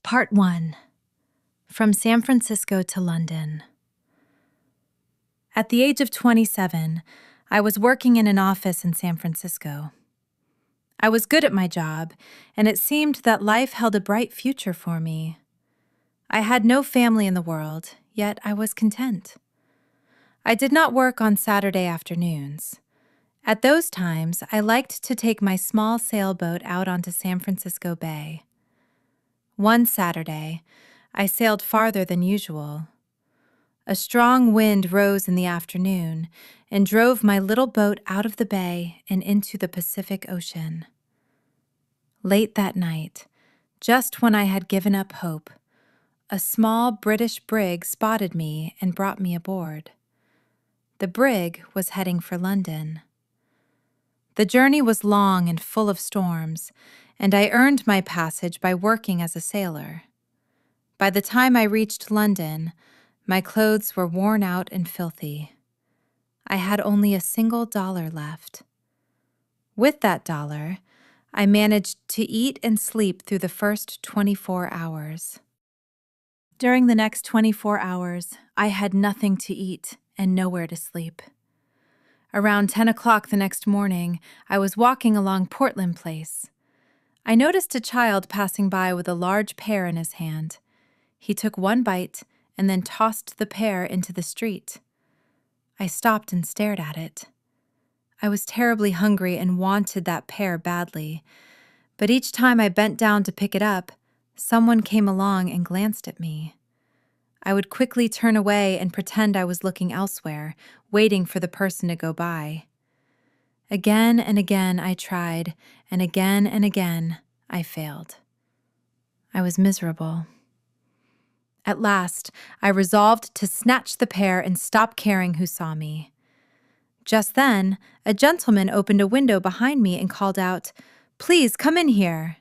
Part 1. From San Francisco to London. At the age of 27, I was working in an office in San Francisco. I was good at my job, and it seemed that life held a bright future for me. I had no family in the world, yet I was content. I did not work on Saturday afternoons. At those times, I liked to take my small sailboat out onto San Francisco Bay. One Saturday, I sailed farther than usual. A strong wind rose in the afternoon and drove my little boat out of the bay and into the Pacific Ocean. Late that night, just when I had given up hope, a small British brig spotted me and brought me aboard. The brig was heading for London. The journey was long and full of storms, and I earned my passage by working as a sailor. By the time I reached London, my clothes were worn out and filthy. I had only a single dollar left. With that dollar, I managed to eat and sleep through the first 24 hours. During the next 24 hours, I had nothing to eat and nowhere to sleep. Around 10 o'clock the next morning, I was walking along Portland Place. I noticed a child passing by with a large pear in his hand. He took one bite and then tossed the pear into the street. I stopped and stared at it. I was terribly hungry and wanted that pear badly, but each time I bent down to pick it up, someone came along and glanced at me. I would quickly turn away and pretend I was looking elsewhere, waiting for the person to go by. Again and again I tried, and again I failed. I was miserable. At last, I resolved to snatch the pear and stop caring who saw me. Just then, a gentleman opened a window behind me and called out, "Please come in here."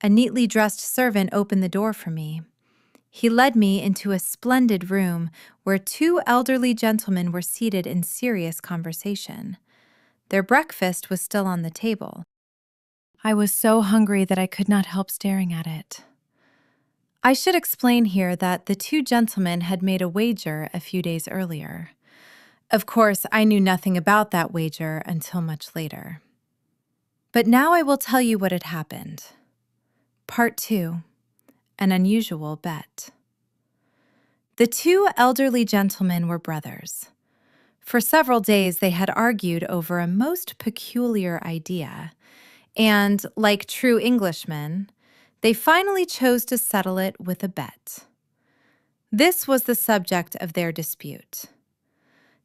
A neatly dressed servant opened the door for me. He led me into a splendid room where two elderly gentlemen were seated in serious conversation. Their breakfast was still on the table. I was so hungry that I could not help staring at it. I should explain here that the two gentlemen had made a wager a few days earlier. Of course, I knew nothing about that wager until much later. But now I will tell you what had happened. Part 2. An unusual bet. The two elderly gentlemen were brothers. For several days they had argued over a most peculiar idea, and, like true Englishmen, they finally chose to settle it with a bet. This was the subject of their dispute.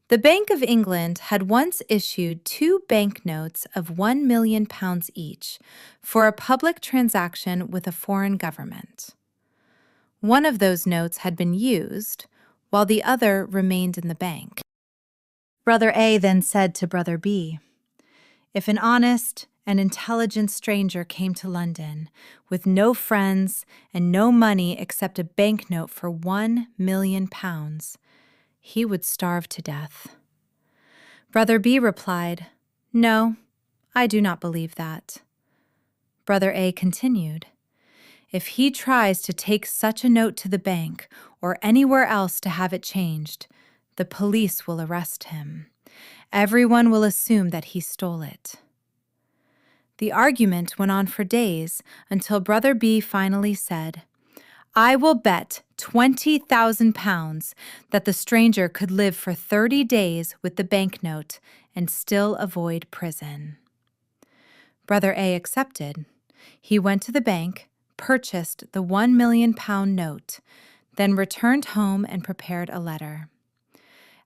The Bank of England had once issued 2 banknotes of £1 million each for a public transaction with a foreign government. One of those notes had been used, while the other remained in the bank. Brother A then said to Brother B, "If an honest and intelligent stranger came to London with no friends and no money except a banknote for £1 million, he would starve to death." Brother B replied, "No, I do not believe that." Brother A continued, "If he tries to take such a note to the bank or anywhere else to have it changed, the police will arrest him. Everyone will assume that he stole it." The argument went on for days until Brother B finally said, "I will bet £20,000 that the stranger could live for 30 days with the banknote and still avoid prison." Brother A accepted. He went to the bank, purchased the £1 million note, then returned home and prepared a letter.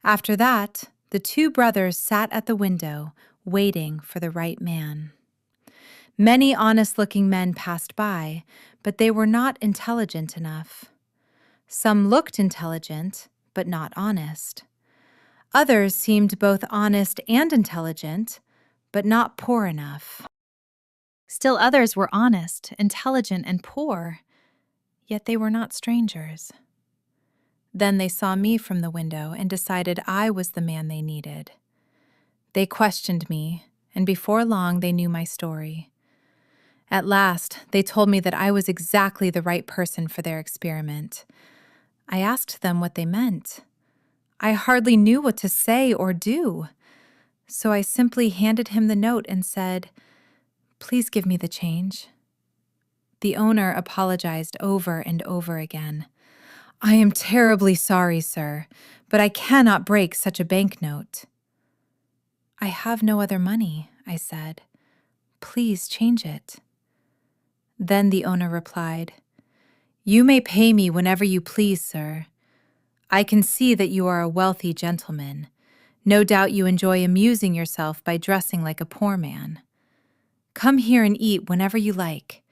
After that, the two brothers sat at the window, waiting for the right man. Many honest-looking men passed by, but they were not intelligent enough. Some looked intelligent, but not honest. Others seemed both honest and intelligent, but not poor enough. Still others were honest, intelligent, and poor, yet they were not strangers. Then they saw me from the window and decided I was the man they needed. They questioned me, and before long they knew my story. At last, they told me that I was exactly the right person for their experiment. I asked them what they meant. I hardly knew what to say or do. So I simply handed him the note and said, "Please give me the change." The owner apologized over and over again. "I am terribly sorry, sir, but I cannot break such a banknote." "I have no other money," I said. "Please change it." Then the owner replied, "You may pay me whenever you please, sir. I can see that you are a wealthy gentleman. No doubt you enjoy amusing yourself by dressing like a poor man. Come here and eat whenever you like.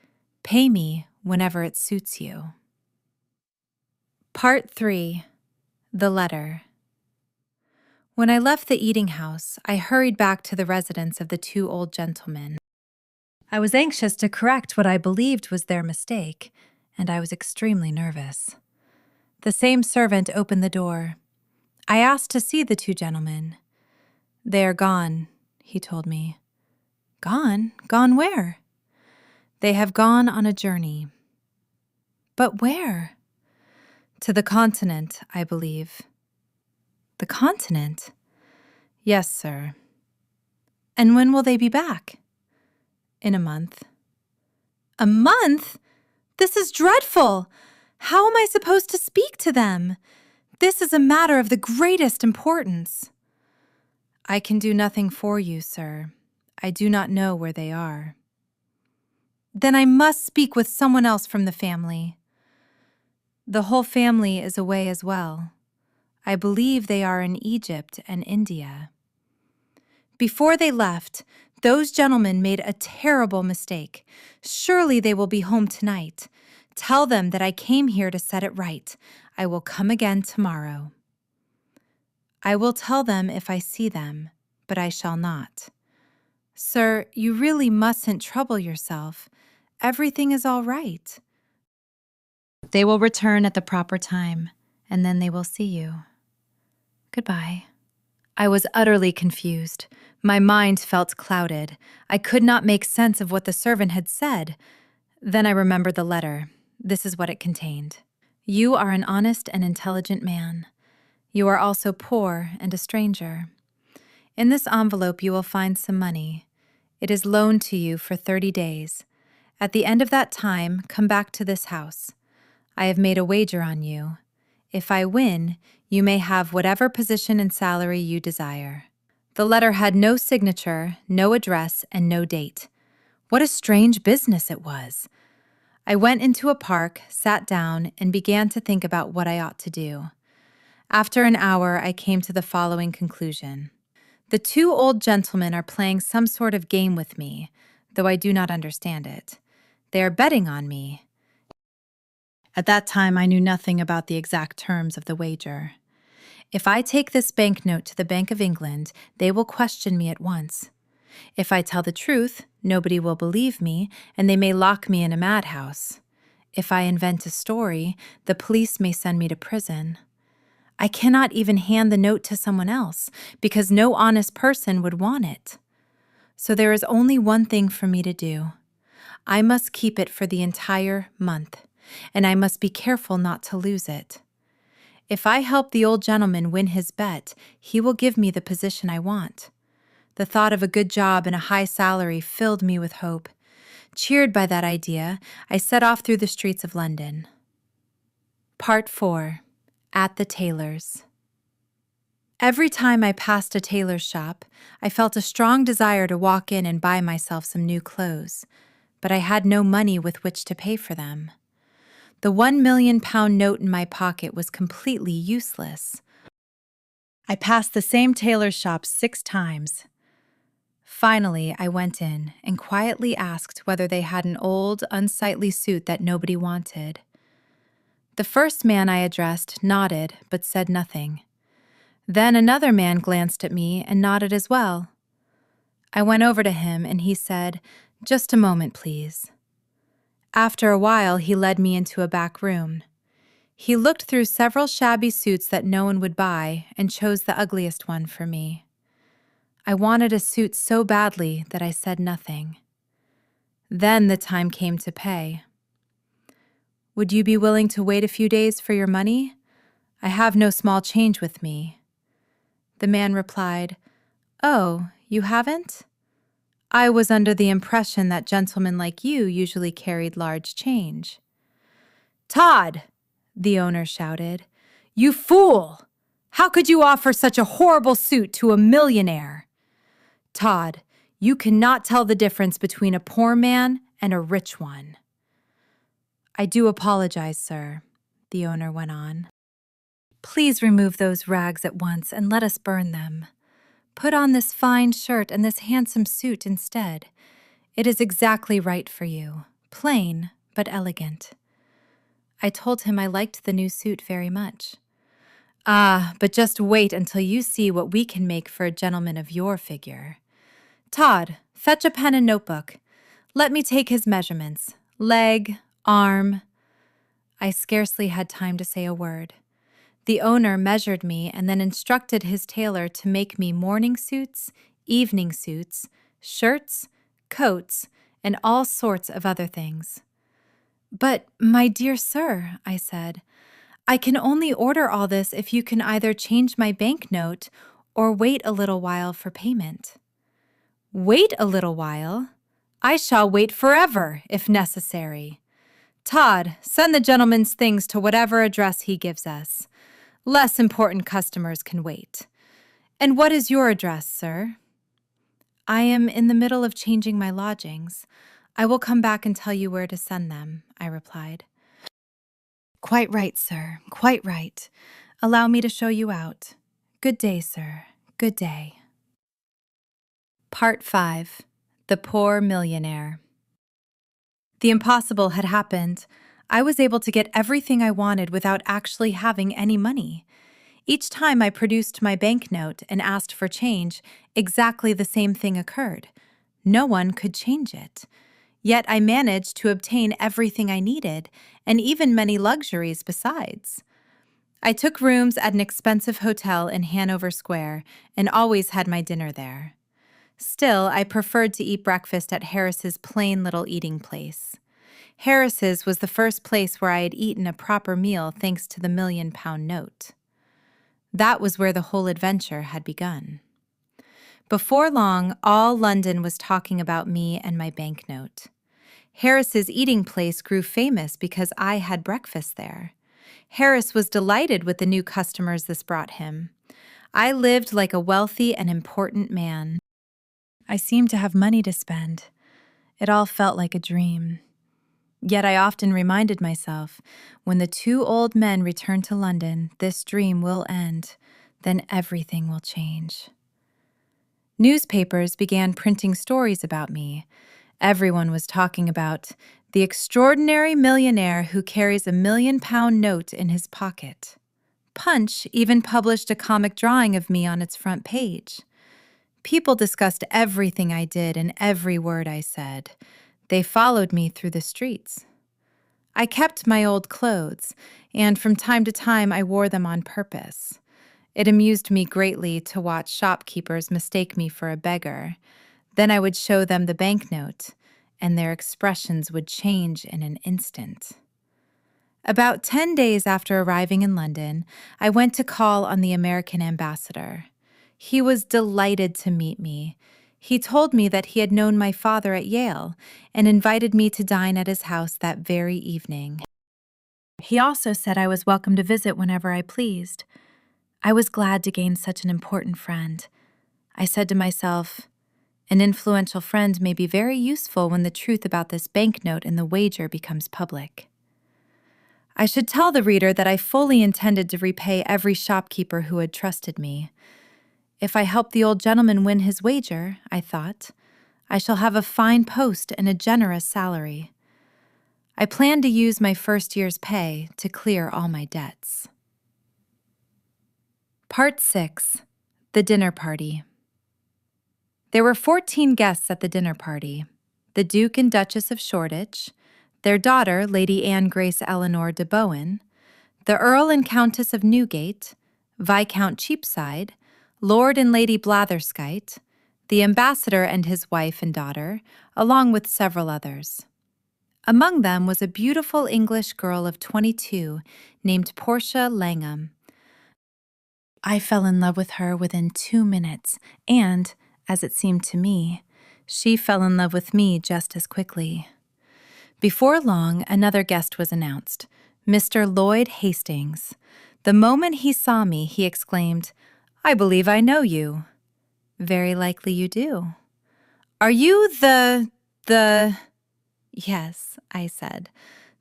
Pay me whenever it suits you." Part 3. The Letter. When I left the eating house, I hurried back to the residence of the two old gentlemen. I was anxious to correct what I believed was their mistake, and I was extremely nervous. The same servant opened the door. I asked to see the two gentlemen. "They are gone," he told me. "Gone? Gone where?" "They have gone on a journey." "But where?" "To the continent, I believe." "The continent?" "Yes, sir." "And when will they be back?" "In a month." "A month? This is dreadful! How am I supposed to speak to them? This is a matter of the greatest importance." "I can do nothing for you, sir. I do not know where they are." "Then I must speak with someone else from the family." "The whole family is away as well. I believe they are in Egypt and India." "Before they left, those gentlemen made a terrible mistake. Surely they will be home tonight. Tell them that I came here to set it right. I will come again tomorrow." "I will tell them if I see them, but I shall not." "Sir, you really mustn't trouble yourself. Everything is all right. They will return at the proper time, and then they will see you. Goodbye." I was utterly confused. My mind felt clouded. I could not make sense of what the servant had said. Then I remembered the letter. This is what it contained. "You are an honest and intelligent man. You are also poor and a stranger. In this envelope you will find some money. It is loaned to you for 30 days. At the end of that time, come back to this house. I have made a wager on you. If I win, you may have whatever position and salary you desire." The letter had no signature, no address, and no date. What a strange business it was. I went into a park, sat down, and began to think about what I ought to do. After an hour, I came to the following conclusion. The two old gentlemen are playing some sort of game with me, though I do not understand it. They are betting on me. At that time, I knew nothing about the exact terms of the wager. If I take this banknote to the Bank of England, they will question me at once. If I tell the truth, nobody will believe me, and they may lock me in a madhouse. If I invent a story, the police may send me to prison. I cannot even hand the note to someone else, because no honest person would want it. So there is only one thing for me to do. I must keep it for the entire month, and I must be careful not to lose it. If I help the old gentleman win his bet, he will give me the position I want. The thought of a good job and a high salary filled me with hope. Cheered by that idea, I set off through the streets of London. Part 4. At the tailor's. Every time I passed a tailor's shop, I felt a strong desire to walk in and buy myself some new clothes, but I had no money with which to pay for them. The 1 million-pound note in my pocket was completely useless. I passed the same tailor's shop 6 times. Finally, I went in and quietly asked whether they had an old, unsightly suit that nobody wanted. The first man I addressed nodded but said nothing. Then another man glanced at me and nodded as well. I went over to him and he said, "Just a moment, please." After a while, he led me into a back room. He looked through several shabby suits that no one would buy and chose the ugliest one for me. I wanted a suit so badly that I said nothing. Then the time came to pay. "Would you be willing to wait a few days for your money? I have no small change with me." The man replied, "Oh, you haven't? I was under the impression that gentlemen like you usually carried large change." "Todd," the owner shouted, "you fool! How could you offer such a horrible suit to a millionaire? Todd, you cannot tell the difference between a poor man and a rich one." "I do apologize, sir," the owner went on. "Please remove those rags at once and let us burn them. Put on this fine shirt and this handsome suit instead. It is exactly right for you, plain but elegant." I told him I liked the new suit very much. "Ah, but just wait until you see what we can make for a gentleman of your figure. Todd, fetch a pen and notebook. Let me take his measurements. Leg, arm." I scarcely had time to say a word. The owner measured me and then instructed his tailor to make me morning suits, evening suits, shirts, coats, and all sorts of other things. "But, my dear sir," I said, "I can only order all this if you can either change my banknote or wait a little while for payment." "Wait a little while? I shall wait forever, if necessary. Todd, send the gentleman's things to whatever address he gives us. Less important customers can wait. And what is your address, sir?" "I am in the middle of changing my lodgings. I will come back and tell you where to send them," I replied. "Quite right, sir, quite right. Allow me to show you out. Good day, sir, good day." Part 5. The Poor Millionaire. The impossible had happened. I was able to get everything I wanted without actually having any money. Each time I produced my banknote and asked for change, exactly the same thing occurred. No one could change it. Yet I managed to obtain everything I needed, and even many luxuries besides. I took rooms at an expensive hotel in Hanover Square and always had my dinner there. Still, I preferred to eat breakfast at Harris's plain little eating place. Harris's was the first place where I had eaten a proper meal thanks to the £1,000,000 note. That was where the whole adventure had begun. Before long, all London was talking about me and my banknote. Harris's eating place grew famous because I had breakfast there. Harris was delighted with the new customers this brought him. I lived like a wealthy and important man. I seemed to have money to spend. It all felt like a dream. Yet I often reminded myself, when the two old men return to London, this dream will end, then everything will change. Newspapers began printing stories about me. Everyone was talking about the extraordinary millionaire who carries a £1,000,000 note in his pocket. Punch even published a comic drawing of me on its front page. People discussed everything I did and every word I said. They followed me through the streets. I kept my old clothes, and from time to time I wore them on purpose. It amused me greatly to watch shopkeepers mistake me for a beggar. Then I would show them the banknote, and their expressions would change in an instant. About 10 days after arriving in London, I went to call on the American ambassador. He was delighted to meet me. He told me that he had known my father at Yale and invited me to dine at his house that very evening. He also said I was welcome to visit whenever I pleased. I was glad to gain such an important friend. I said to myself, an influential friend may be very useful when the truth about this banknote and the wager becomes public. I should tell the reader that I fully intended to repay every shopkeeper who had trusted me. If I help the old gentleman win his wager, I thought, I shall have a fine post and a generous salary. I planned to use my first year's pay to clear all my debts. Part 6. The Dinner Party. There were 14 guests at the dinner party: the Duke and Duchess of Shoreditch, their daughter, Lady Anne Grace Eleanor de Bowen, the Earl and Countess of Newgate, Viscount Cheapside, Lord and Lady Blatherskite, the ambassador and his wife and daughter, along with several others. Among them was a beautiful English girl of 22 named Portia Langham. I fell in love with her within 2 minutes, and, as it seemed to me, she fell in love with me just as quickly. Before long, another guest was announced, Mr. Lloyd Hastings. The moment he saw me, he exclaimed, "I believe I know you." "Very likely you do." "Are you the... "Yes," I said,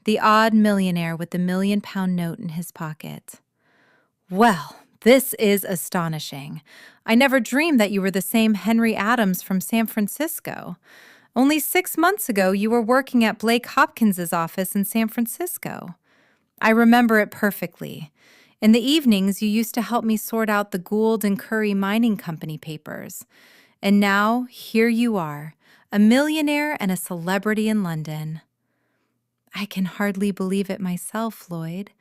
"the odd millionaire with the £1,000,000 note in his pocket." "Well, this is astonishing. I never dreamed that you were the same Henry Adams from San Francisco. Only 6 months ago, you were working at Blake Hopkins's office in San Francisco. I remember it perfectly. In the evenings, you used to help me sort out the Gould and Curry Mining Company papers. And now, here you are, a millionaire and a celebrity in London." I can hardly believe it myself, Lloyd.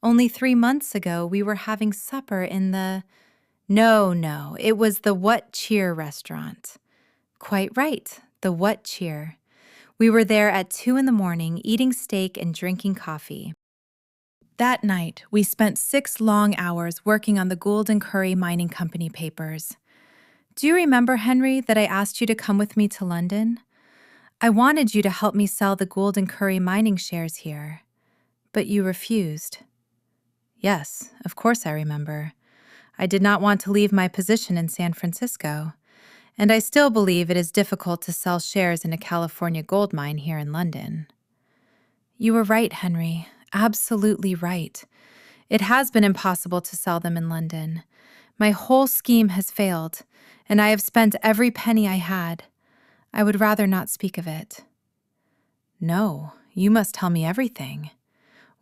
Only 3 months ago, we were having supper in the... No, it was the What Cheer restaurant. Quite right, the What Cheer. We were there at 2 in the morning, eating steak and drinking coffee. That night, we spent 6 long hours working on the Gould and Curry Mining Company papers. Do you remember, Henry, that I asked you to come with me to London? I wanted you to help me sell the Gould and Curry mining shares here, but you refused. Yes, of course I remember. I did not want to leave my position in San Francisco, and I still believe it is difficult to sell shares in a California gold mine here in London. You were right, Henry, absolutely right. It has been impossible to sell them in London. My whole scheme has failed, and I have spent every penny I had. I would rather not speak of it. No, you must tell me everything.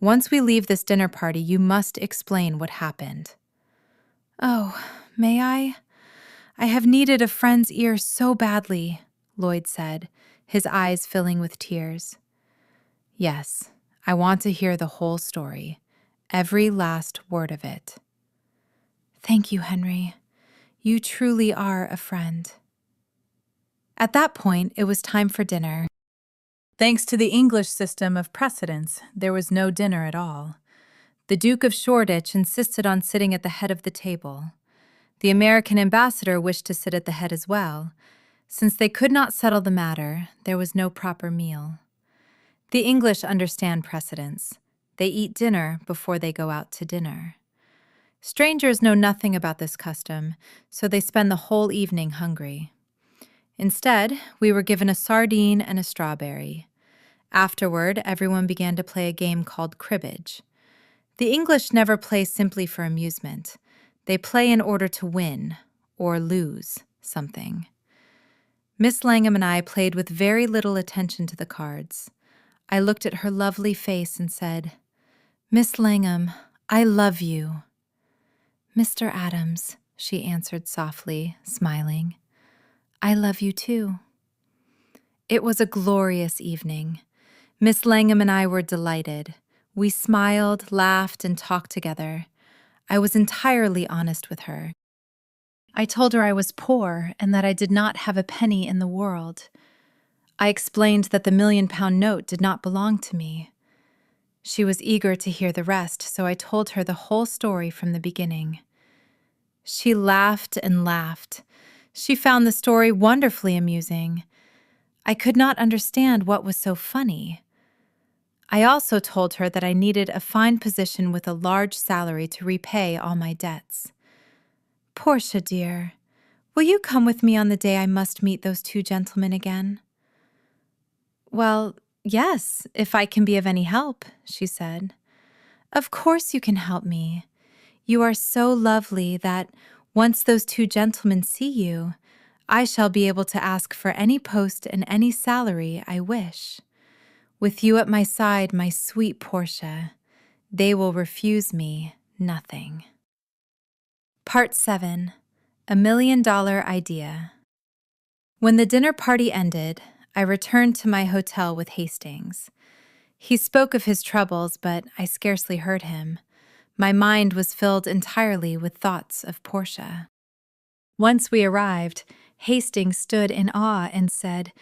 Once we leave this dinner party, you must explain what happened. Oh, may I? I have needed a friend's ear so badly, Lloyd said, his eyes filling with tears. Yes, I want to hear the whole story, every last word of it. Thank you, Henry. You truly are a friend. At that point, it was time for dinner. Thanks to the English system of precedence, there was no dinner at all. The Duke of Shoreditch insisted on sitting at the head of the table. The American ambassador wished to sit at the head as well. Since they could not settle the matter, there was no proper meal. The English understand precedence. They eat dinner before they go out to dinner. Strangers know nothing about this custom, so they spend the whole evening hungry. Instead, we were given a sardine and a strawberry. Afterward, everyone began to play a game called cribbage. The English never play simply for amusement. They play in order to win, or lose, something. Miss Langham and I played with very little attention to the cards. I looked at her lovely face and said, "Miss Langham, I love you." "Mr. Adams," she answered softly, smiling, "I love you too." It was a glorious evening. Miss Langham and I were delighted. We smiled, laughed, and talked together. I was entirely honest with her. I told her I was poor and that I did not have a penny in the world. I explained that the £1,000,000 note did not belong to me. She was eager to hear the rest, so I told her the whole story from the beginning. She laughed and laughed. She found the story wonderfully amusing. I could not understand what was so funny. I also told her that I needed a fine position with a large salary to repay all my debts. "Portia, dear, will you come with me on the day I must meet those 2 gentlemen again?" "Well, yes, if I can be of any help," she said. "Of course you can help me. You are so lovely that, once those 2 gentlemen see you, I shall be able to ask for any post and any salary I wish. With you at my side, my sweet Portia, they will refuse me nothing." Part 7. A $1,000,000 Idea. When the dinner party ended, I returned to my hotel with Hastings. He spoke of his troubles, but I scarcely heard him. My mind was filled entirely with thoughts of Portia. Once we arrived, Hastings stood in awe and said,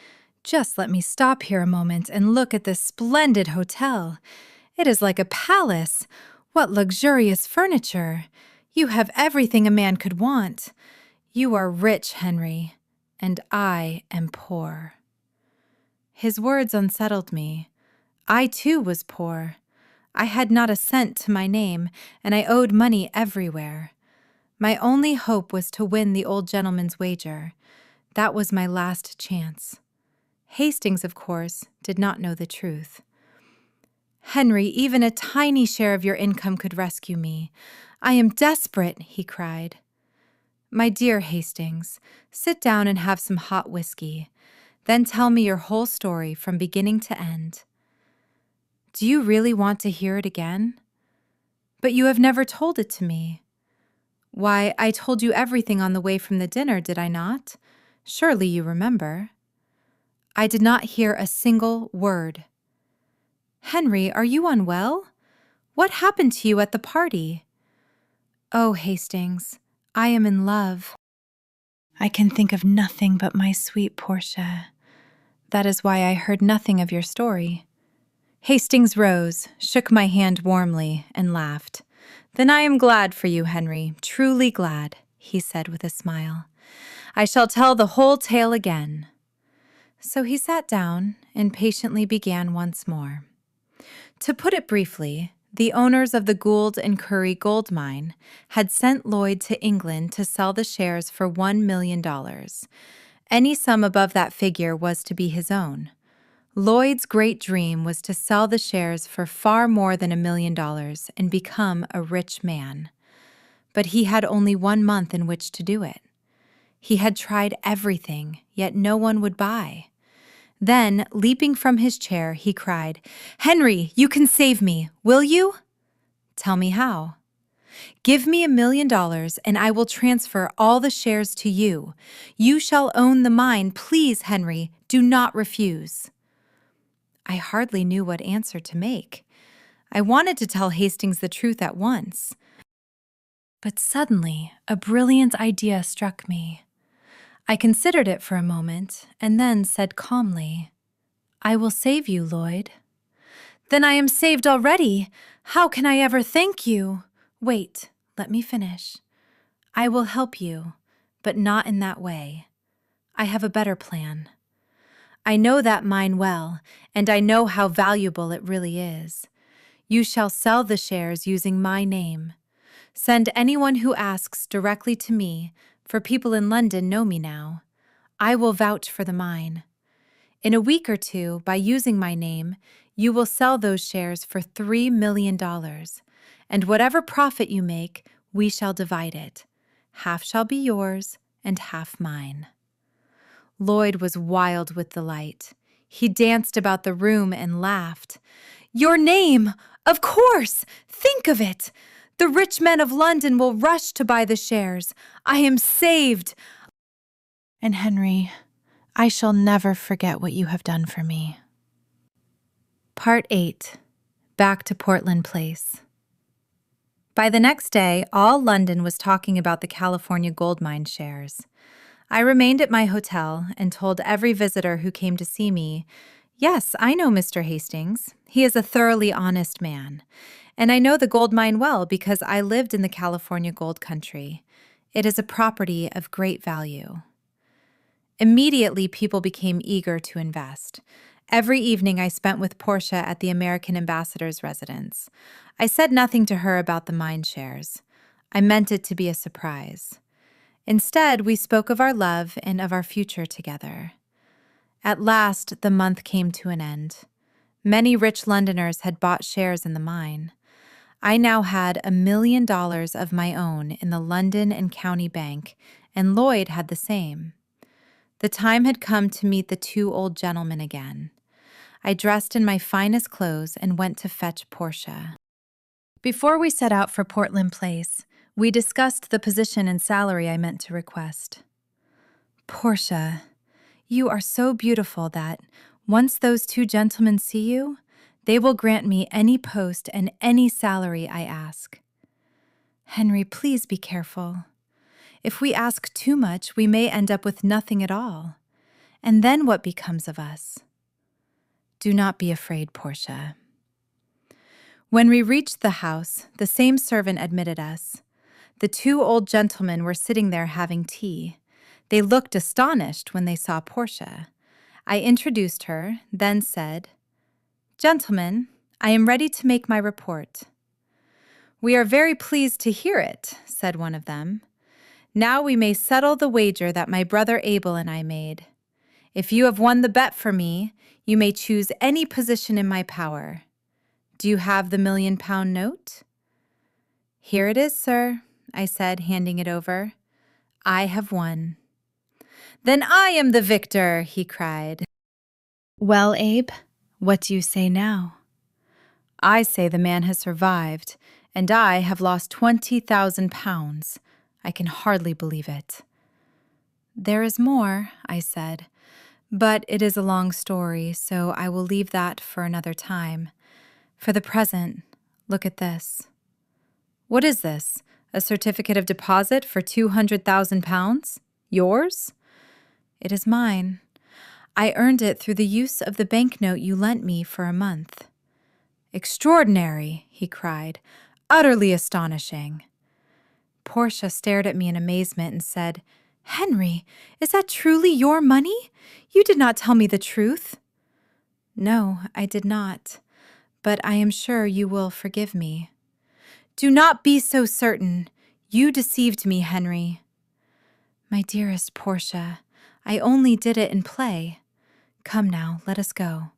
"Just let me stop here a moment and look at this splendid hotel. It is like a palace. What luxurious furniture! You have everything a man could want. You are rich, Henry, and I am poor." His words unsettled me. I too was poor. I had not a cent to my name, and I owed money everywhere. My only hope was to win the old gentleman's wager. That was my last chance. Hastings, of course, did not know the truth. "Henry, even a tiny share of your income could rescue me. I am desperate," he cried. "My dear Hastings, sit down and have some hot whiskey. Then tell me your whole story from beginning to end." "Do you really want to hear it again?" "But you have never told it to me." "Why, I told you everything on the way from the dinner, did I not? Surely you remember." "I did not hear a single word." "Henry, are you unwell? What happened to you at the party?" "Oh, Hastings, I am in love. I can think of nothing but my sweet Portia. That is why I heard nothing of your story." Hastings rose, shook my hand warmly, and laughed. "Then I am glad for you, Henry, truly glad," he said with a smile. "I shall tell the whole tale again." So he sat down and patiently began once more. To put it briefly, the owners of the Gould and Curry gold mine had sent Lloyd to England to sell the shares for $1 million. Any sum above that figure was to be his own. Lloyd's great dream was to sell the shares for far more than $1 million and become a rich man. But he had only 1 month in which to do it. He had tried everything, yet no one would buy. Then, leaping from his chair, he cried, "Henry, you can save me, will you?" "Tell me how." "Give me $1 million and I will transfer all the shares to you. You shall own the mine. Please, Henry, do not refuse." I hardly knew what answer to make. I wanted to tell Hastings the truth at once. But suddenly, a brilliant idea struck me. I considered it for a moment and then said calmly, "I will save you, Lloyd." "Then I am saved already. How can I ever thank you?" "Wait, let me finish. I will help you, but not in that way. I have a better plan. I know that mine well, and I know how valuable it really is. You shall sell the shares using my name. Send anyone who asks directly to me, for people in London know me now. I will vouch for the mine. In a week or two, by using my name, you will sell those shares for $3 million, and whatever profit you make, we shall divide it. Half shall be yours and half mine." Lloyd was wild with delight. He danced about the room and laughed. "Your name! Of course! Think of it! The rich men of London will rush to buy the shares. I am saved! And Henry, I shall never forget what you have done for me." Part 8. Back to Portland Place. By the next day, all London was talking about the California gold mine shares. I remained at my hotel and told every visitor who came to see me, "Yes, I know Mr. Hastings. He is a thoroughly honest man. And I know the gold mine well because I lived in the California gold country. It is a property of great value." Immediately, people became eager to invest. Every evening I spent with Portia at the American ambassador's residence. I said nothing to her about the mine shares. I meant it to be a surprise. Instead, we spoke of our love and of our future together. At last, the month came to an end. Many rich Londoners had bought shares in the mine. I now had $1 million of my own in the London and County Bank, and Lloyd had the same. The time had come to meet the two old gentlemen again. I dressed in my finest clothes and went to fetch Portia. Before we set out for Portland Place, we discussed the position and salary I meant to request. "Portia, you are so beautiful that, once those two gentlemen see you, they will grant me any post and any salary I ask." "Henry, please be careful. If we ask too much, we may end up with nothing at all. And then what becomes of us? Do not be afraid, Portia. When we reached the house, the same servant admitted us. The two old gentlemen were sitting there having tea. They looked astonished when they saw Portia. I introduced her, then said, "Gentlemen, I am ready to make my report." "We are very pleased to hear it," said one of them. "Now we may settle the wager that my brother Abel and I made. If you have won the bet for me, you may choose any position in my power. Do you have the £1,000,000 note?" "Here it is, sir," I said, handing it over. "I have won." "Then I am the victor," he cried. "Well, Abe, what do you say now?" "I say the man has survived, and I have lost £20,000. I can hardly believe it." "There is more," I said, "but it is a long story, so I will leave that for another time. For the present, look at this." "What is this? A certificate of deposit for £200,000? Yours?" "It is mine. I earned it through the use of the banknote you lent me for a month." "Extraordinary!" he cried. "Utterly astonishing!" Portia stared at me in amazement and said, "Henry, is that truly your money? You did not tell me the truth." "No, I did not, but I am sure you will forgive me." "Do not be so certain. You deceived me, Henry." "My dearest Portia, I only did it in play. Come now, let us go."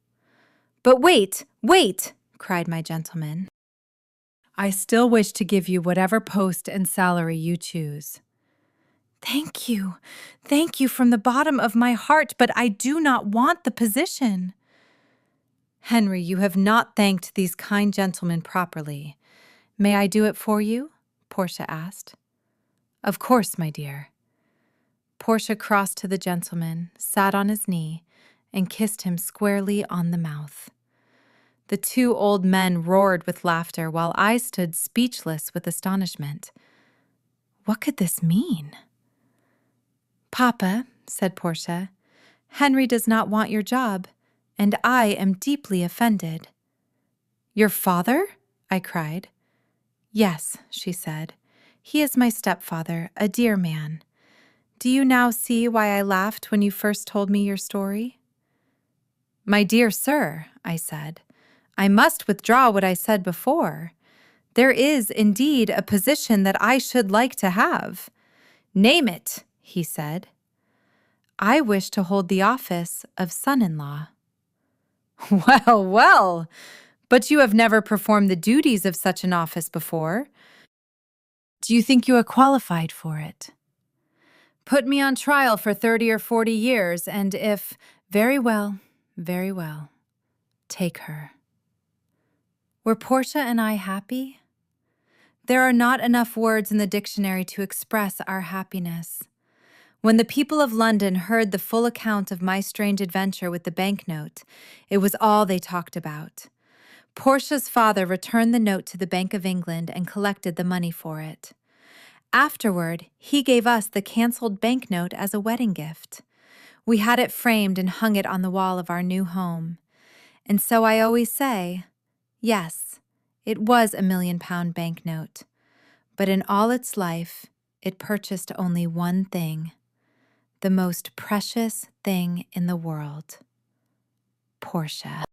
"But wait, wait!" cried my gentleman. "I still wish to give you whatever post and salary you choose." Thank you from the bottom of my heart, but I do not want the position." "Henry, you have not thanked these kind gentlemen properly. May I do it for you?" Portia asked. "Of course, my dear." Portia crossed to the gentleman, sat on his knee, and kissed him squarely on the mouth. The two old men roared with laughter while I stood speechless with astonishment. What could this mean? "Papa," said Portia, "Henry does not want your job, and I am deeply offended." "Your father?" I cried. "Yes," she said. "He is my stepfather, a dear man. Do you now see why I laughed when you first told me your story?" "My dear sir," I said, "I must withdraw what I said before. There is indeed a position that I should like to have." "Name it," he said. "I wish to hold the office of son-in-law." "Well, well, but you have never performed the duties of such an office before. Do you think you are qualified for it?" "Put me on trial for 30 or 40 years, and if—" "Very well, very well. Take her." Were Portia and I happy? There are not enough words in the dictionary to express our happiness. When the people of London heard the full account of my strange adventure with the banknote, it was all they talked about. Portia's father returned the note to the Bank of England and collected the money for it. Afterward, he gave us the cancelled banknote as a wedding gift. We had it framed and hung it on the wall of our new home. And so I always say, yes, it was a £1,000,000 banknote, but in all its life, it purchased only one thing, the most precious thing in the world: Portia.